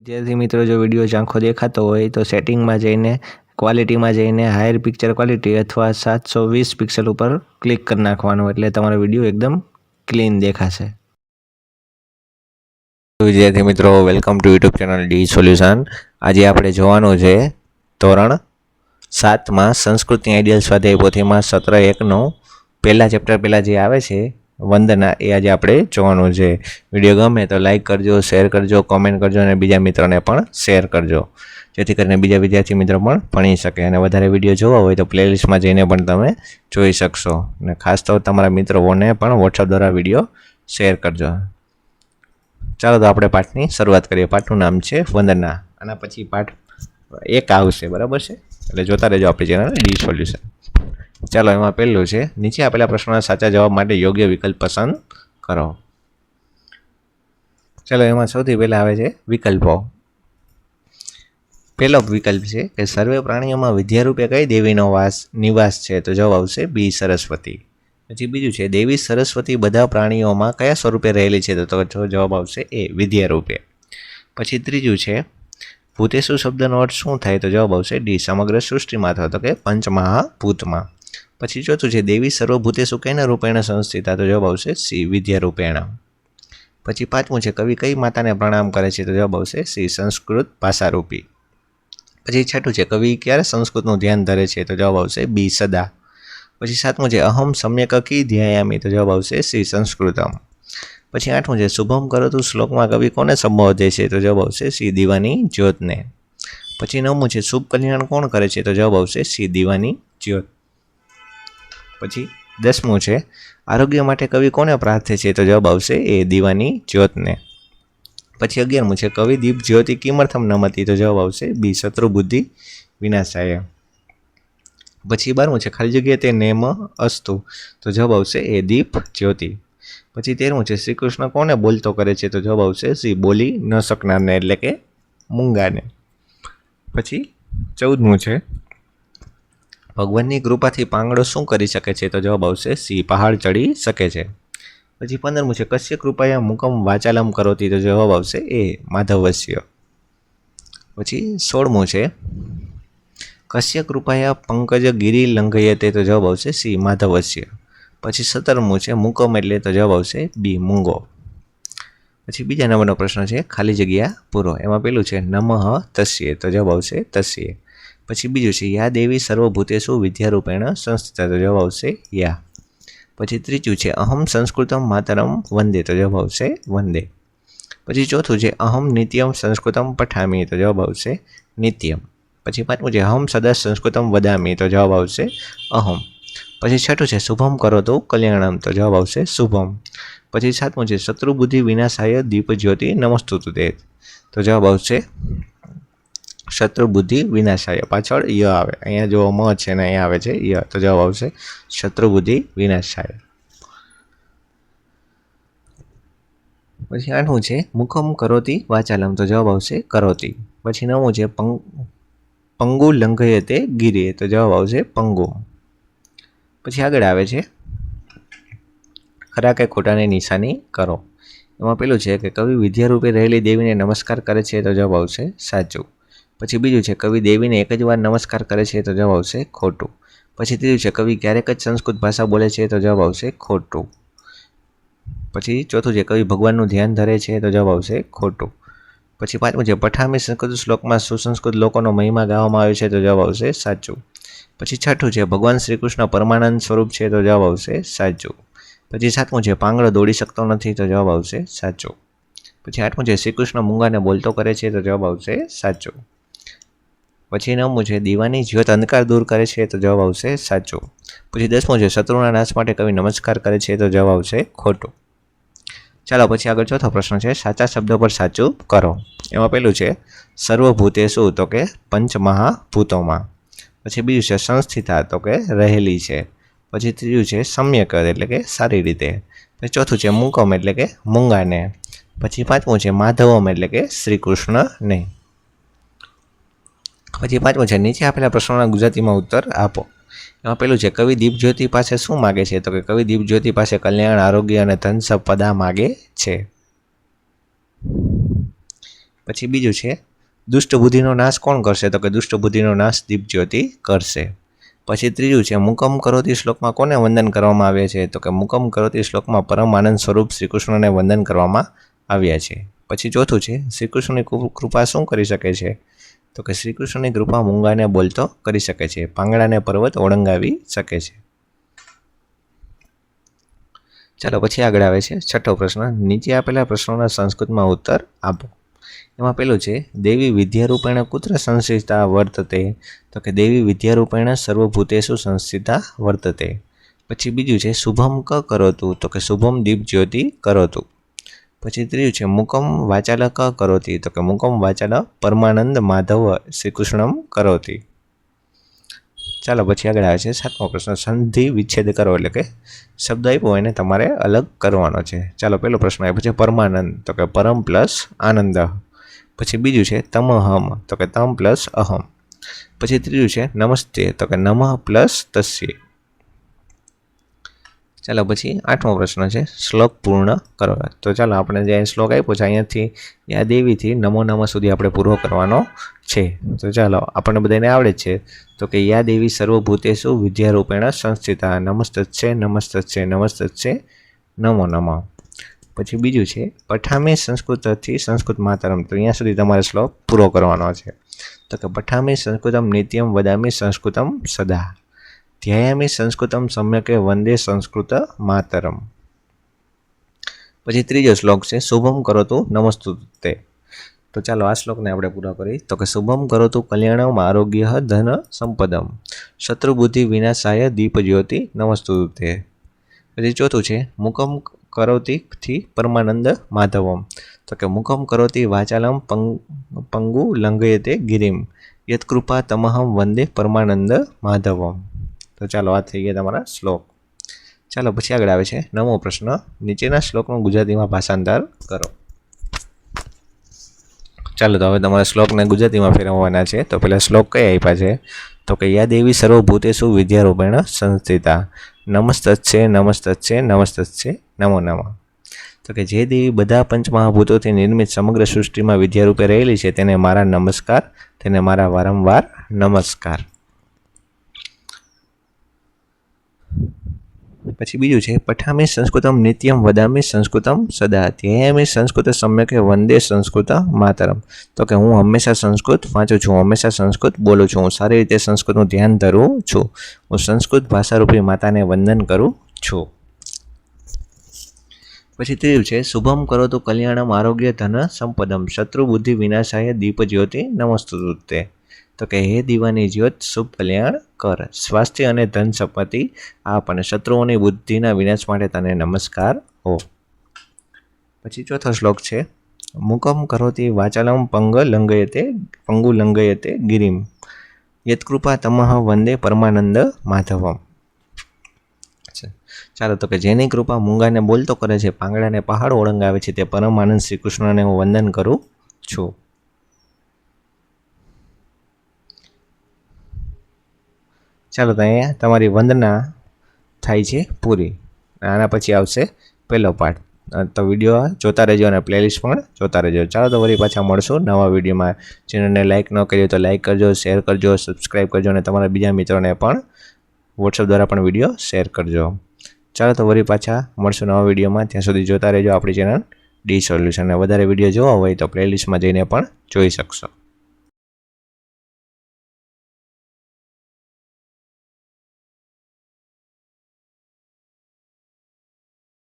विद्यार्थी मित्रों जो विडियो आँखों देखातो होय तो सेटिंग में जईने क्वॉलिटी में जईने हायर पिक्चर क्वॉलिटी अथवा 720 पिक्सल पर क्लिक कर नाखवानुं एटले तमारो विडियो एकदम क्लीन देखाशे। विद्यार्थी मित्रों welcome to YouTube channel D solution. आज आपणे जोवानुं छे धोरण 7 में संस्कृत आइडियल स्वाध्याय पोथी में सत्र 1 नो पहला चेप्टर पहला जे आवे छे वंदना ए आज आपणे जोवानुं छे। विडियो गमे तो लाइक करजो, शेर करजो, कॉमेंट करजो और बीजा मित्रों पण शेर करजो जेथी करीने बीजा विद्यार्थी मित्रों पण भणी शके। अने वधारे विडियो जोवा होय तो प्लेलिस्ट में जईने पण तमे जोई शकशो। अने खास तो तमारा मित्रोने पण व्हाट्सएप द्वारा विडियो शेर करजो। चलो तो आपणे पाठनी शरूआत करीए। पाठनुं नाम छे वंदना अने पछी पाठ 1 आवशे, बराबर छे? एटले जोता रहेजो आपणी चेनल डी सोल्यूशन। चलो एमां पहेલું છે નીચे આપેલા પ્રશ્નોના સાચા જવાબ માટે યોગ્ય વિકલ્પ પસંદ કરો। चलो एमां સૌથી પહેલા આવે છે વિકલ્પો। પહેલો વિકલ્પ છે કે સર્વે પ્રાણીઓમાં વિદ્યારૂપે કઈ દેવીનો નિવાસ છે? તો જવાબ આવશે બી સરસ્વતી। પછી બીજું છે દેવી સરસ્વતી બધા પ્રાણીઓમાં કયા સ્વરૂપે રહેલી છે? તો જવાબ આવશે એ વિદ્યારૂપે। પછી ત્રીજું છે ભૂતેશુ શબ્દનો અર્થ શું થાય? તો જવાબ આવશે ડી સમગ્ર સૃષ્ટિમાં અથવા તો કે પંચમહાભૂતમાં। પછી ચોથું છે દેવી સર્વભૂતેષુ કેના રૂપેણ સંસ્થિતા? તો જવાબ આવશે સી વિદ્યારૂપેણ। પછી પાંચમું છે કવિ કઈ માતાને પ્રણામ કરે છે? તો જવાબ આવશે સી સંસ્કૃત ભાષારૂપી। પછી છઠ્ઠું છે કવિ ક્યારે સંસ્કૃતનું ધ્યાન ધરે છે? તો જવાબ આવશે બી સદા। પછી સાતમું છે અહમ સમ્યક કી ધ્યાયામી? તો જવાબ આવશે સી સંસ્કૃતમ। પછી આઠમું છે શુભમ કરોતુ શ્લોકમાં કવિ કોને સંબોધે છે? તો જવાબ આવશે સી દીવાની જ્યોતને। પછી નવમું છે શુભ કલ્યાણ કોણ કરે છે? તો જવાબ આવશે સી દીવાની જ્યોત। પછી 10મું છે આરોગ્ય માટે કવિ કોને પ્રાર્થે છે? તો જવાબ આવશે એ દીવાની જ્યોતને। પછી 11મું છે કવિ દીપ જ્યોતિ કિમર્થમ નમતી? તો જવાબ આવશે બી શત્રુ બુદ્ધિ વિનાશાય। પછી 12મું છે ખાલી જગ્યાએ તે નેમ અસ્તુ? તો જવાબ આવશે એ દીપ જ્યોતિ। પછી 13મું છે શ્રી કૃષ્ણ કોને બોલતો કરે છે? તો જવાબ આવશે સી બોલી ન શકનારને એટલે કે મૂંગાને। પછી 14મું છે ભગવાનની કૃપાથી પાંગડો શું કરી શકે છે? તો જવાબ આવશે સી પહાડ ચડી શકે છે। પછી 15મું છે કશ્ય કૃપાયા મુકમ વાચાલમ કરોતી? તો જવાબ આવશે એ માધવસ્ય। પછી 16મું છે કશ્ય કૃપાયા પંકજ ગિરી લંઘયતે? તો જવાબ આવશે સી માધવસ્ય। પછી 17મું છે મુકમ એટલે? તો જવાબ આવશે બી મૂંગો। પછી બીજા નંબરનો પ્રશ્ન છે ખાલી જગ્યા પૂરો। એમાં પેલું છે નમઃ તસ્યે? તો જવાબ આવશે તસ્યે। પછી બીજું છે યા દેવી સર્વભૂતેષુ વિદ્યારૂપેણ સંસ્થિતા? તો જવાબ આવશે યા। પછી ત્રીજું છે અહમ સંસ્કૃતમ માતરમ વંદે? તો જવાબ આવશે વંદે। પછી ચોથું છે અહમ નિત્યમ સંસ્કૃતમ પઠામી? તો જવાબ આવશે નિત્યમ। પછી પાંચમું છે અહમ સદા સંસ્કૃતમ વદામી? તો જવાબ આવશે અહમ। પછી છઠ્ઠું છે શુભમ કરોતુ કલ્યાણમ? તો જવાબ આવશે શુભમ। પછી સાતમું છે શત્રુ બુદ્ધિ વિનાશાય દીપ જ્યોતિ નમસ્તુતે? તો જવાબ આવશે શત્રુ બુદ્ધિ વિનાશાય। પાછળ ય આવે, અહીંયા જો મ છે ને અહીંયા આવે છે ય, તો જવાબ આવશે શત્રુ બુદ્ધિ વિનાશાય। પછી આઠમું છે મુખમ કરોતી વાચાલમ? તો જવાબ આવશે કરોતી। પછી નવમું છે પંગુ લંઘયતે ગિરે? તો જવાબ આવશે પંગુ। પછી આગળ આવે છે ખરા કે ખોટાની નિશાની કરો। એમાં પેલું છે કે કવિ વિદ્યારૂપે રહેલી દેવીને નમસ્કાર કરે છે? તો જવાબ આવશે સાચું। પછી બીજું છે કવિ દેવીને એક જ વાર નમસ્કાર કરે છે? તો જવાબ આવશે ખોટું। પછી ત્રીજું છે કવિ ક્યારેક જ સંસ્કૃત ભાષા બોલે છે? તો જવાબ આવશે ખોટું। પછી ચોથું છે કવિ ભગવાનનું ધ્યાન ધરે છે? તો જવાબ આવશે ખોટું। પછી પાંચમું છે પઠામી સંસ્કૃત શ્લોકમાં સુસંસ્કૃત લોકોનો મહિમા ગાવામાં આવ્યો છે? તો જવાબ આવશે સાચું। પછી છઠ્ઠું છે ભગવાન શ્રી કૃષ્ણ પરમાનંદ સ્વરૂપ છે? તો જવાબ આવશે સાચું। પછી સાતમું છે પાંગડો દોડી શકતો નથી? તો જવાબ આવશે સાચું। પછી આઠમું છે શ્રી કૃષ્ણ મૂંગાને બોલતો કરે છે? તો જવાબ આવશે સાચું। પછી નવમું છે દીવાની જ્યોત અંધકાર દૂર કરે છે? તો જવાબ આવશે સાચું। પછી 10મું છે શત્રુના નાશ માટે કવિ નમસ્કાર કરે છે? તો જવાબ આવશે ખોટું। ચાલો પછી આગળ ચોથો પ્રશ્ન છે સાચા શબ્દો પર સાચું કરો। એમાં પેલું છે સર્વભૂતેષુ? તો કે પંચમહાભૂતોમાં। પછી બીજું છે સંસ્થિતા? તો કે રહેલી છે। પછી ત્રીજું છે સમ્યક એટલે કે સારી રીતે। પછી ચોથું છે મુકમ એટલે કે મૂંગાને। પછી પાંચમું છે માધવમ એટલે કે શ્રી કૃષ્ણને। પછી પાંચમું છે નીચે આપેલા પ્રશ્નોના ગુજરાતીમાં ઉત્તર આપો। એમાં પેલું છે કવિ દીપજ્યોતિ પાસે શું માગે છે? તો કે કવિ દીપજ્યોતિ પાસે કલ્યાણ, આરોગ્ય અને ધન સંપદા માગે છે। પછી બીજું છે દુષ્ટ બુદ્ધિનો નાશ કોણ કરશે? તો કે દુષ્ટ બુદ્ધિનો નાશ દીપજ્યોતિ કરશે. પછી ત્રીજું છે મુકમ કરોતી શ્લોકમાં કોને વંદન કરવામાં આવે છે? તો કે મુકમ કરોતી શ્લોકમાં પરમ આનંદ સ્વરૂપ શ્રી કૃષ્ણને વંદન કરવામાં આવ્યા છે. પછી ચોથું છે શ્રી કૃષ્ણની કૃપા શું કરી શકે છે? તો કે શ્રી કૃષ્ણની કૃપા મૂંગાને બોલતો કરી શકે છે, પાંગડાને પર્વત ઓળંગાવી શકે છે. ચાલો પછી આગળ આવે છે છઠ્ઠો પ્રશ્ન. નીચે આપેલા પ્રશ્નોના સંસ્કૃતમાં ઉત્તર આપો. એમાં પેલું છે દેવી વિદ્યારૂપેણ કુત્ર સંસ્થિતા વર્તતે? તો કે દેવી વિદ્યારૂપેણ સર્વભૂતેષુ સંસ્થિતા વર્તતે. પછી બીજું છે શુભમ ક કરોતું? તો કે શુભમ દીપજ્યોતિ કરોતું. પછી ત્રીજું છે મુકમ વાચાલ ક કરોતી? તો કે મુકમ વાચાલ પરમાનંદ માધવ શ્રી કૃષ્ણમ કરોતી. ચાલો પછી આગળ આવે છે સાતમો પ્રશ્ન. સંધિ વિચ્છેદ કરો, એટલે કે શબ્દ આપ્યો એને તમારે અલગ કરવાનો છે. ચાલો પહેલો પ્રશ્ન આપ્યો છે પરમાનંદ, તો કે પરમ પ્લસ આનંદ. પછી બીજું છે તમહમ, તો કે તમ પ્લસ અહમ. પછી ત્રીજું છે નમસ્તે, તો કે નમઃ પ્લસ તસ્ય. ચાલો પછી આઠમો પ્રશ્ન છે શ્લોક પૂર્ણ કરો. તો ચાલો આપણે જે શ્લોક આપ્યો છે અહીંયાથી યા દેવીથી નમો નમઃ સુધી આપણે પૂરો કરવાનો છે. તો ચાલો આપણને બધાને આવડે છે. તો કે યા દેવી સર્વભૂતેષુ વિદ્યારૂપેણ સંસ્થિતા નમસ્તસ્ય નમસ્તસ્ય નમસ્તસ્ય નમો નમઃ. પછી બીજું છે પઠામી સંસ્કૃતથી સંસ્કૃત માતરમ. તો અહીંયા સુધી તમારે શ્લોક પૂરો કરવાનો છે. તો કે પઠામી સંસ્કૃતમ નિત્યમ વદામી સંસ્કૃતમ સદા ધ્યાયામી સંસ્કૃતમ સમ્યકે વંદે સંસ્કૃત માતરમ. પછી ત્રીજો શ્લોક છે શુભમ કરોતુ નમસ્તુતે. તો ચાલો આ શ્લોકને આપણે પૂરો કરી. તો કે શુભમ કરોતુ કલ્યાણમ આરોગ્ય ધન સંપદમ શત્રુબુદ્ધિ વિનાશાય દીપજ્યોતિ નમસ્તુતે. પછી ચોથું છે મુકમ કરોતિથી પરમાનંદ માધવમ. તો કે મુકમ કરોતિ વાચાલમ પંગુ લંઘયતે ગિરિમ યત્કૃપા તમહમ વંદે પરમાનંદ માધવમ. તો ચાલો આ થઈ ગયા તમારા શ્લોક. ચાલો પછી આગળ આવે છે નવમો પ્રશ્ન. નીચેના શ્લોકનું ગુજરાતીમાં ભાષાંતર કરો. ચાલો તો હવે તમારા શ્લોકને ગુજરાતીમાં ફેરવવાના છે. તો પહેલાં શ્લોક કયા આપ્યા છે? તો કે યા દેવી સર્વભૂતેષુ વિદ્યારૂપેણ સંસ્થિતા નમસ્તસ્ય નમસ્તસ્ય નમસ્તસ્ય નમો નમઃ. તો કે જે દેવી બધા પંચમહાભૂતોથી નિર્મિત સમગ્ર સૃષ્ટિમાં વિદ્યારૂપે રહેલી છે તેને મારા નમસ્કાર, તેને મારા વારંવાર નમસ્કાર. પછી બીજું છે પઠામી સંસ્કૃતમ નિત્યમ વદામી સંસ્કૃતમ સદા ધ્યાયામી સંસ્કૃત સમ્યકે વંદે સંસ્કૃત માતરમ. તો કે હું હંમેશા સંસ્કૃત વાંચું છું, હંમેશા સંસ્કૃત બોલું છું, હું સારી રીતે સંસ્કૃતનું ધ્યાન ધરું છું, હું સંસ્કૃત ભાષારૂપી માતાને વંદન કરું છું. પછી ત્રીજું છે શુભમ કરોતુ કલ્યાણમ આરોગ્ય ધન સંપદમ શત્રુ બુદ્ધિ વિનાશાય દીપજ્યોતિ નમસ્તુતે. તો કે હે દીવાની જ્યોત શુભ કલ્યાણ કર, સ્વાસ્થ્ય અને ધન સંપત્તિ આપ અને શત્રુઓની બુદ્ધિના વિનાશ માટે તને નમસ્કાર હો. પછી ચોથો શ્લોક છે મુકમ કરોતી વાચાલમ પંગુ લંઘયતે ગિરિમ યત્કૃપા તમઃ વંદે પરમાનંદ માધવમ. ચાલો તો કે જેની કૃપા મૂંગાને બોલતો કરે છે, પાંગડાને પહાડ ઓળંગાવે છે, તે પરમ આનંદ શ્રી કૃષ્ણને હું વંદન કરું છું. ચાલો તો અહીંયા તમારી વંદના થાય છે પૂરી. આના પછી આવશે પહેલો પાઠ. તો વિડીયો જોતા રહેજો અને પ્લેલિસ્ટ પણ જોતા રહેજો. ચાલો તો વળી પાછા મળશું નવા વિડીયોમાં. ચેનલને લાઇક ન કર્યો તો લાઇક કરજો, શેર કરજો, સબસ્ક્રાઈબ કરજો અને તમારા બીજા મિત્રોને પણ વોટ્સઅપ દ્વારા પણ વિડીયો શેર કરજો. ચાલો તો વળી પાછા મળશું નવા વિડીયોમાં. ત્યાં સુધી જોતા રહેજો આપણી ચેનલ ડી સોલ્યુશન. અને વધારે વિડીયો જોવા હોય તો પ્લેલિસ્ટમાં જઈને પણ જોઈ શકશો.